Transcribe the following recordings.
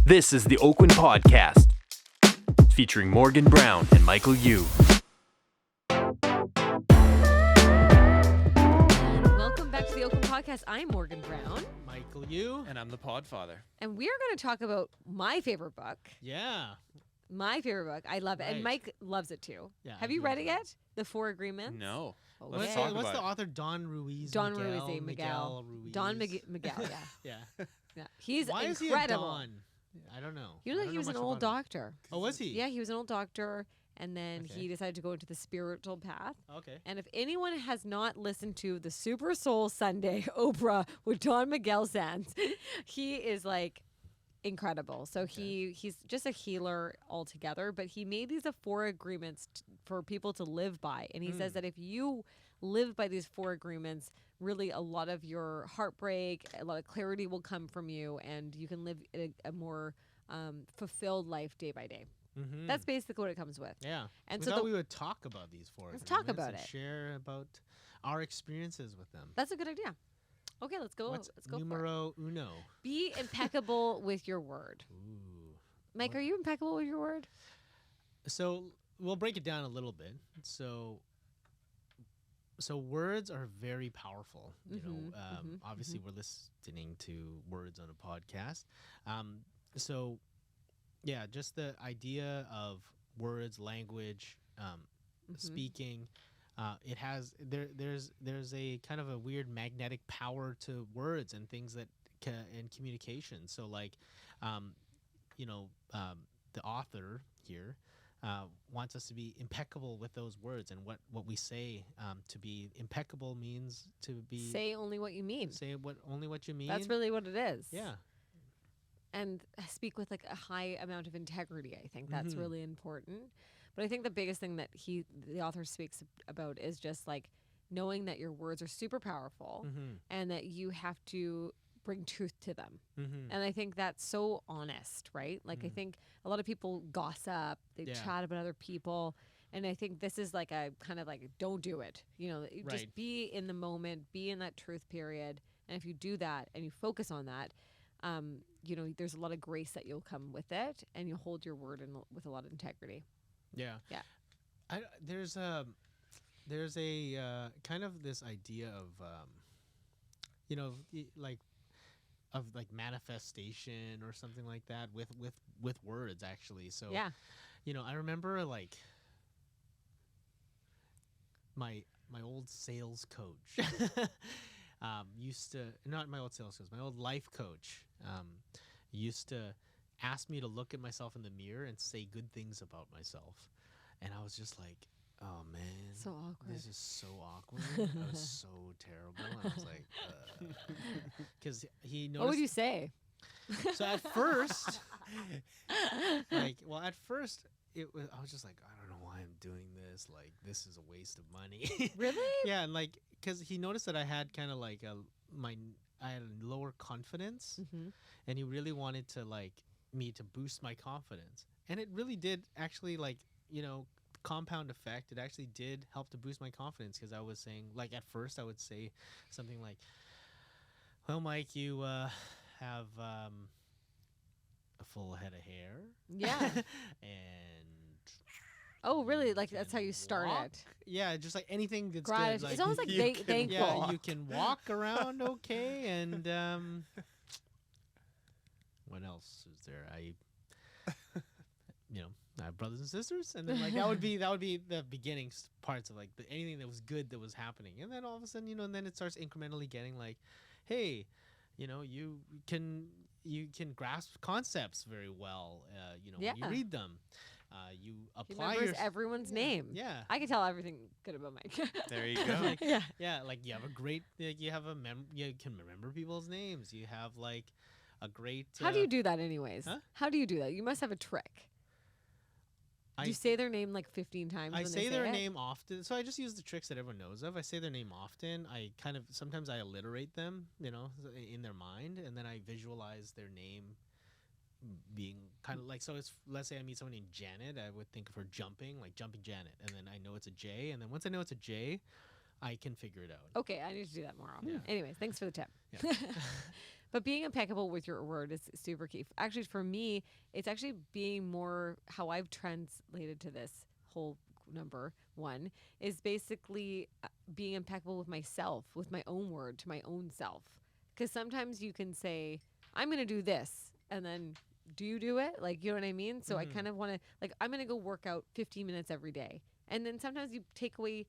This is the Oakwyn Podcast, featuring Morgan Brown and Michael Yu. Welcome back to the Oakwyn Podcast. I'm Morgan Brown. Michael Yu. And I'm the Podfather. And we are going to talk about my favorite book. Yeah. My favorite book. I love it. And Right. Mike loves it too. Yeah, Have I you do read it love yet? The Four Agreements? No. Okay. Let's talk What's about the it. author? Don Ruiz. Don Miguel, Ruiz, Miguel. Ruiz. Don Miguel, yeah. Yeah. Yeah. He's Why is incredible. he a Don? I don't know. You know I that don't he was an much old about him. doctor. Oh, was he? Yeah, he was an old doctor. And then Okay. he decided to go into the spiritual path. Okay. And if anyone has not listened to the Super Soul Sunday Oprah with Don Miguel Sands, he is like incredible. So he's just a healer altogether, but he made these four agreements for people to live by. And he says that if you live by these four agreements, really a lot of your heartbreak, a lot of clarity will come from you, and you can live a more fulfilled life day by day. Mm-hmm. That's basically what it comes with. Yeah. And we so thought we would talk about these four. Let's talk agreements about and it. Share about our experiences with them. That's a good idea. Okay, let's go. What's Let's go for it. numero uno? Be impeccable with your word. Ooh. Mike, are you impeccable with your word? So we'll break it down a little bit. So words are very powerful. You know, obviously we're listening to words on a podcast. So yeah, just the idea of words, language, speaking. It has there's a kind of a weird magnetic power to words and things that and communication. So like, the author here wants us to be impeccable with those words and what we say. To be impeccable means to be Say only what you mean. say only what you mean. That's really what it is. yeah. And speak with like a high amount of integrity. I think that's Mhm. really important. But I think the biggest thing that the author speaks about is just like knowing that your words are super powerful Mm-hmm. and that you have to bring truth to them. Mm-hmm. And I think that's so honest, right? Like I think a lot of people gossip, they Yeah. chat about other people, and I think this is like a kind of like don't do it. You know, Right. just be in the moment, be in that truth period, and if you do that and you focus on that, there's a lot of grace that you'll come with it, and you hold your word with a lot of integrity. Yeah. Yeah. There's a kind of this idea of like manifestation or something like that with words actually. So Yeah. I remember like my old sales coach used to, not my old sales coach, my old life coach used to ask me to look at myself in the mirror and say good things about myself. And I was just like, oh man, So awkward. this is so awkward. I was so terrible. I was like, because he noticed. What would you say? So at first, at first it was. I was just like, I don't know why I'm doing this. Like, this is a waste of money. Really? Yeah, and like, because he noticed that I had kind of like I had a lower confidence, Mm-hmm. and he really wanted to like me to boost my confidence, and it really did actually compound effect. It actually did help to boost my confidence because I was saying, like, at first I would say something like, well, Mike, you have a full head of hair. Yeah. And Oh, really? you Like that's how can you start walk. it. Yeah, just like anything that's Gratitude. good. Like, It's almost like you can- thankful. Yeah, you can walk around okay, and what else is there? I have brothers and sisters, and then like that would be the beginning parts of like anything that was good that was happening, and then all of a sudden, and then it starts incrementally getting like, hey, you can grasp concepts very well, Yeah. when you read them, you He apply remembers everyone's name. yeah. I can tell everything good about Mike. There you go. Like, Yeah. yeah, like you have a great, you have you can remember people's names. You have like a great. How do you do that, anyways? Huh? How do you do that? You must have a trick. Do you say their name like 15 times? I when say they their it? name often, so I just use the tricks that everyone knows of. I say their name often. I kind of sometimes I alliterate them, in their mind, and then I visualize their name being kind of like, so it's, let's say I meet someone named Janet, I would think of her jumping, like jumping Janet, and then I know it's a J, and then once I know it's a J, I can figure it out. Okay, I need to do that more often. Yeah. Anyways, thanks for the tip. Yeah. But being impeccable with your word is super key. Actually, for me, it's actually being more how I've translated to this whole number one is basically being impeccable with myself, with my own word to my own self. Because sometimes you can say, I'm going to do this. And then do you do it? Like, you know what I mean? So I kind of want to, like, I'm going to go work out 15 minutes every day. And then sometimes you take away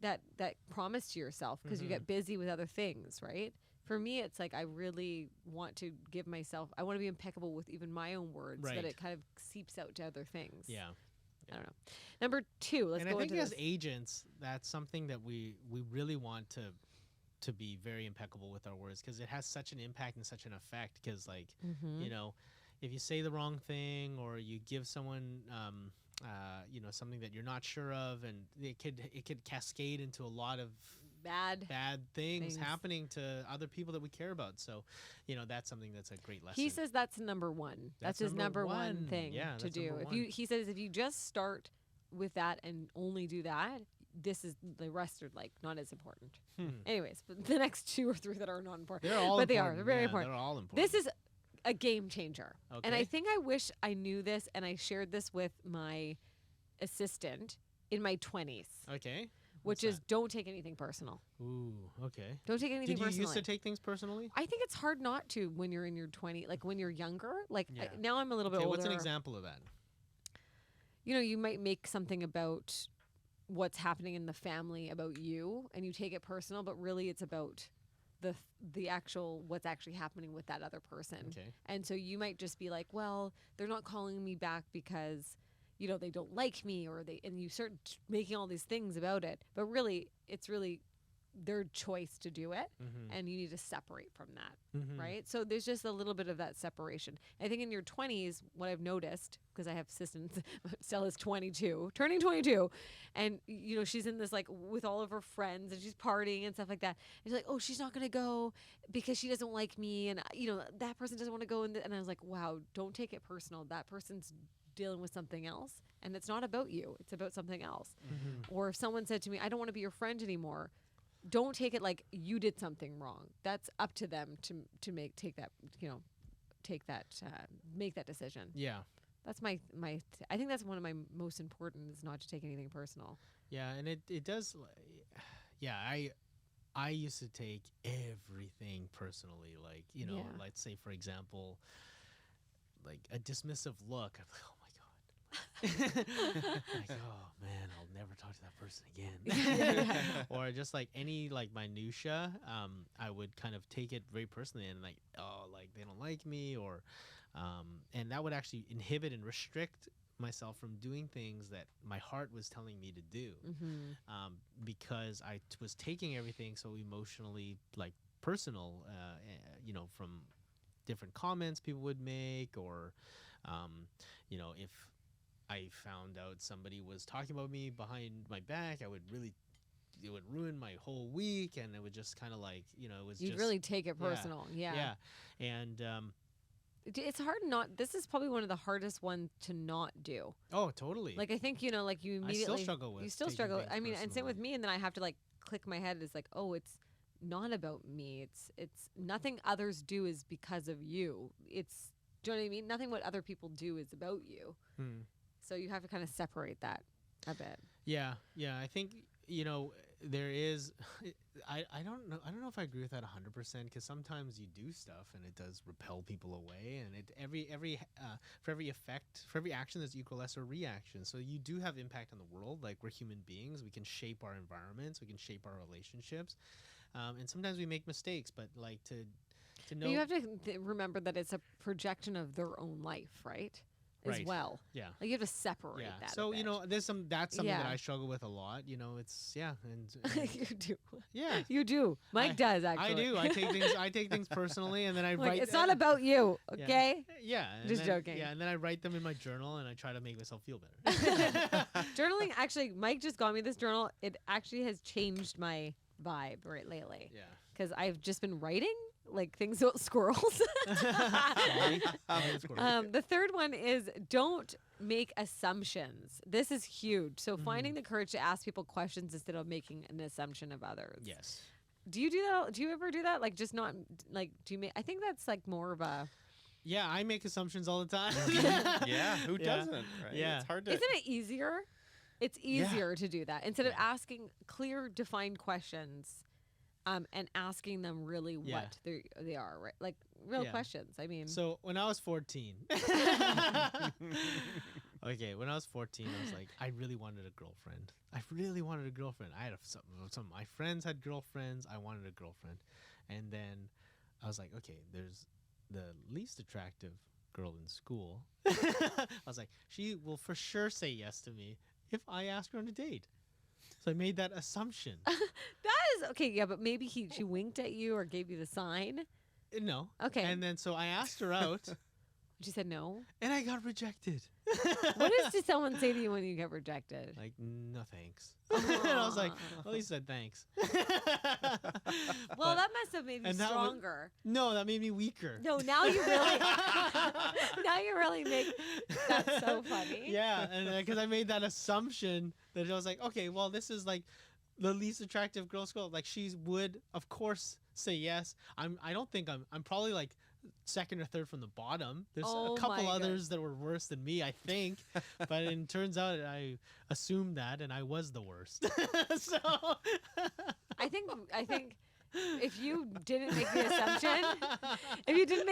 that promise to yourself because you get busy with other things, right? For me, it's like I really want to give myself, I want to be impeccable with even my own words so that it kind of seeps out to other things. Yeah. I don't know. Number two, let's and go I think into as this. agents, that's something that we really want to be very impeccable with our words because it has such an impact and such an effect. Because like, you know, if you say the wrong thing or you give someone, you know, something that you're not sure of, and it could cascade into a lot of Bad things happening to other people that we care about. So, you know, that's something that's a great lesson. He says that's number one. That's his number one thing to do. He says if you just start with that and only do that, the rest are like not as important. Anyways, but the next 2 or 3 that are not important, they're all but important. they are. They're very Yeah, important. They're all important. This is a game changer, and I Okay. think I wish I knew this, and I shared this with my assistant in my 20s, okay. which is don't take anything personal. Ooh, okay. Don't take anything Did you personally. used to take things personally? I think it's hard not to when you're in your 20s, like when you're younger. Like Yeah. now I'm a little bit Okay, older. what's an example of that? You know, you might make something about what's happening in the family about you, and you take it personal, but really it's about the actual what's actually happening with that other person. Okay. And so you might just be like, well, they're not calling me back because, you know, they don't like me, and you start making all these things about it. But really, it's really their choice to do it, and you need to separate from that, right? So there's just a little bit of that separation. I think in your 20s, what I've noticed, because I have assistants, Stella's 22, turning 22, and you know she's in this like with all of her friends, and she's partying and stuff like that. And she's like, oh, she's not gonna go because she doesn't like me, and you know that person doesn't want to go. And I was like, wow, don't take it personal. That person's dealing with something else, and it's not about you. It's about something else. Or if someone said to me, I don't want to be your friend anymore, don't take it like you did something wrong. That's up to them to make that decision. Yeah. That's I think that's one of my most important is not to take anything personal. Yeah, and it does. Yeah, I used to take everything personally. Like, you know, Yeah. let's say for example, like a dismissive look. I'm like, oh my god. Like, oh man, I'll never talk to that person again. Or just like any like minutia, I would kind of take it very personally and like, oh, like they don't like me, or and that would actually inhibit and restrict myself from doing things that my heart was telling me to do, because I was taking everything so emotionally like personal, you know, from different comments people would make, or you know, if I found out somebody was talking about me behind my back, it would ruin my whole week, and it would just kind of like, you know, it was You'd just really take it personal. Yeah. And It's hard not. This is probably one of the hardest ones to not do. oh, totally. Like I think, you know, like you I immediately still struggle with you still taking struggle. things I mean, and same with personally. me, and then I have to like click my head. It's like, oh, it's not about me. It's nothing others do is because of you. It's, do you know what I mean? Nothing what other people do is about you. So you have to kind of separate that a bit. Yeah, I think, you know, there is. I don't know if I agree with that 100%, because sometimes you do stuff and it does repel people away, and for every action there's equal lesser reaction. So you do have impact on the world. Like, we're human beings, we can shape our environments, we can shape our relationships, and sometimes we make mistakes. But like to know, But you have to remember that it's a projection of their own life, right? As Right. well. yeah. Like you have to separate Yeah. that. So, a you bit. know, that's something that Yeah. I struggle with a lot. You know, it's and you do. yeah. You do. Mike does actually. I do. I take things personally, and then I Like, write. it's not about you, Yeah. okay? Yeah. and Just then- joking. Yeah, and then I write them in my journal, and I try to make myself feel better. Journaling, actually, Mike just got me this journal. It actually has changed my vibe right lately. Yeah. Because I've just been writing like things about squirrels. Sorry. The third one is don't make assumptions. This is huge. So finding the courage to ask people questions instead of making an assumption of others. Yes. Do you do that? Do you ever do that? Like, just not like. Do you make? I think that's like more of a. Yeah, I make assumptions all the time. Yeah, who Yeah. doesn't? Right? Yeah. It's hard to. Isn't it easier? It's easier to do that instead of asking clear, defined questions, and asking them really Yeah. what they are, right? Like real Yeah. questions. I mean, So when I was 14, okay, when I was 14, I was like, I really wanted a girlfriend. I really wanted a girlfriend. I had some of my friends had girlfriends. I wanted a girlfriend, and then I was like, okay, there's the least attractive girl in school. I was like, she will for sure say yes to me if I ask her on a date. So I made that assumption. that is okay. Yeah, but maybe she winked at you or gave you the sign. No. Okay. And then so I asked her out, She said no. and I got rejected. What did someone say to you when you get rejected? Like, no thanks. And I was like, well, he said thanks. Well, that must have made you and that was- stronger. No, that made me weaker. No, now you really, now you really make. That's so funny. Yeah, and because I made that assumption that I was like, okay, well, this is like the least attractive girl school. Like, she would, of course, say yes. I don't think I'm probably like second or third from the bottom. There's Oh a couple my others that were worse than me, I think. But it turns out I assumed that, and I was the worst. So I think if you didn't make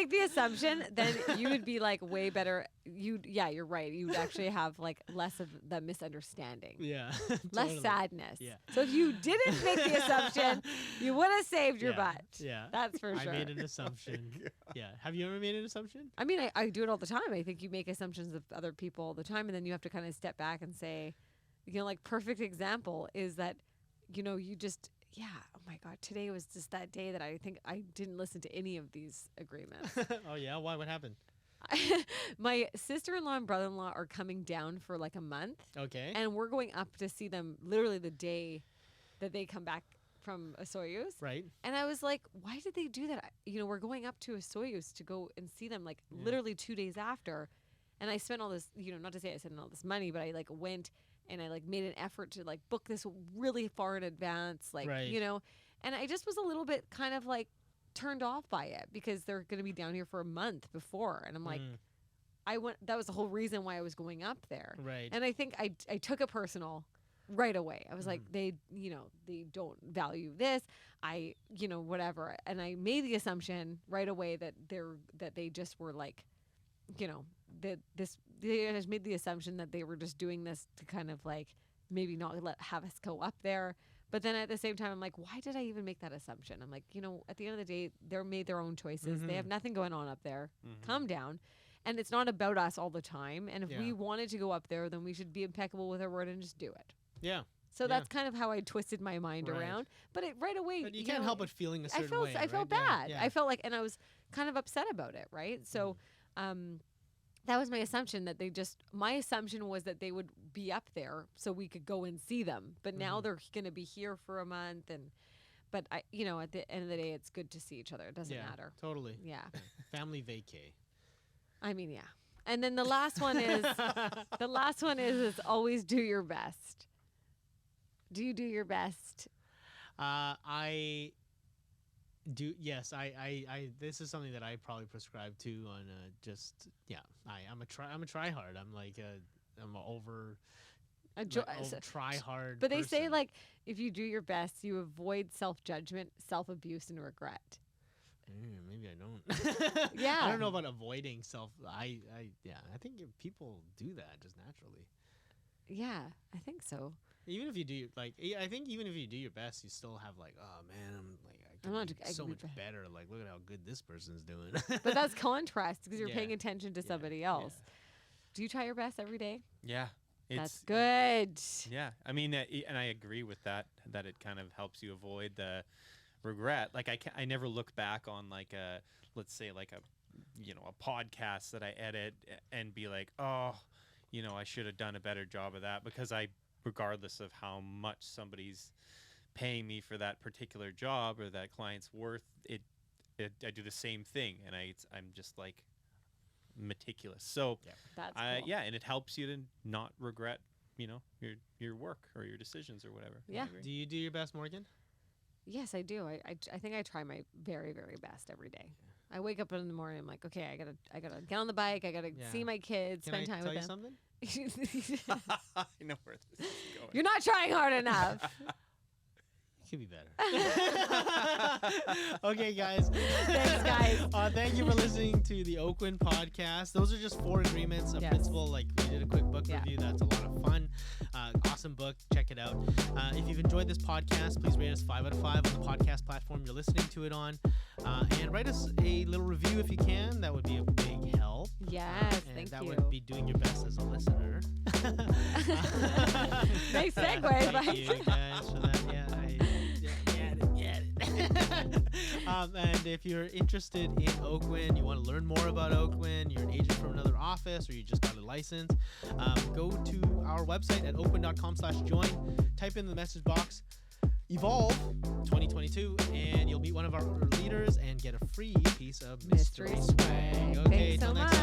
the assumption, then you would be like way better. You're right. You'd actually have like less of the misunderstanding. yeah, Less totally. sadness. Yeah. So if you didn't make the assumption, you would have saved your Yeah, butt. yeah. That's for I sure. made an assumption. Yeah. Have you ever made an assumption? I mean, I do it all the time. I think you make assumptions of other people all the time, and then you have to kind of step back and say, like perfect example is that, you just, oh my God, today was just that day that I think I didn't listen to any of these agreements. Oh yeah. Why? What happened? My sister-in-law and brother-in-law are coming down for like a month, Okay. and we're going up to see them literally the day that they come back from a Soyuz. Right. And I was like, why did they do that? We're going up to a Soyuz to go and see them like literally 2 days after. And I spent all this, not to say I spent all this money, but I like went and I like made an effort to like book this really far in advance, like, Right. and I just was a little bit kind of like turned off by it because they're going to be down here for a month before. And I'm like, that was the whole reason why I was going up there. Right. And I think I took it personal right away. I was like, they don't value this. Whatever. And I made the assumption right away that they just were like, they just made the assumption that they were just doing this to kind of like maybe not have us go up there. But then at the same time, I'm like, why did I even make that assumption? I'm like, at the end of the day, they're made their own choices. They have nothing going on up there. Calm down. And it's not about us all the time. And if we wanted to go up there, then we should be impeccable with our word and just do it. Yeah. So that's kind of how I twisted my mind Right. around. But right away, But you can't help but feeling a certain way. I felt right? Yeah, bad. yeah. I felt like, and I was kind of upset about it, right? So, that was my assumption my assumption was that they would be up there so we could go and see them. But now they're going to be here for a month, but at the end of the day, it's good to see each other. It doesn't matter. Totally. Yeah. Family vacay. I mean, yeah. And then the last one is always do your best. Do you do your best? I do. Yes, I this is something that I probably prescribe to on I'm a try hard. I'm like I'm a over try hard. But they say person. like if you do your best, you avoid self-judgment, self-abuse, and regret. Maybe I don't. Yeah. I don't know about avoiding self. I think people do that just naturally. Yeah, I think so. Even if you do I think even if you do your best, you still have like, oh man, I could be so much better. Like, look at how good this person's doing. But that's contrast because you're Yeah. paying attention to somebody else. Do you try your best every day? Yeah. That's good. Yeah. I mean, and I agree with that it kind of helps you avoid the regret. Like I never look back on like let's say like a podcast that I edit and be like, oh, I should have done a better job of that, because regardless of how much somebody's paying me for that particular job or that client's worth, I do the same thing, and I'm just like meticulous. So That's cool. and it helps you to not regret, your work or your decisions or whatever. Yeah. Do you do your best, Morgan? Yes, I do. I think I try my very, very best every day. I wake up in the morning. I'm like, okay, I gotta get on the bike. I gotta see my kids, Can spend I time tell with you them. something? I know where this is going. You're not trying hard enough. Could be better. Okay, guys. Thanks, guys. Thank you for listening to the Oakwyn podcast. Those are just 4 agreements of Yes. principle. Like, we did a quick book Yeah. review. That's a lot of fun. Awesome book. Check it out. If you've enjoyed this podcast, please rate us 5 out of 5 on the podcast platform you're listening to it on. And write us a little review if you can. That would be a big help. Yes, And thank that you. would be doing your best as a listener. Nice segue, Thank but- you guys for that. Yeah, get it. And if you're interested in Oakwyn, you want to learn more about Oakwyn, you're an agent from another office, or you just got a license, go to our website at oakwyn.com/join. Type in the message box Evolve 2022, and you'll meet one of our leaders and get a free piece of mystery swag. Okay, Thanks so till next much.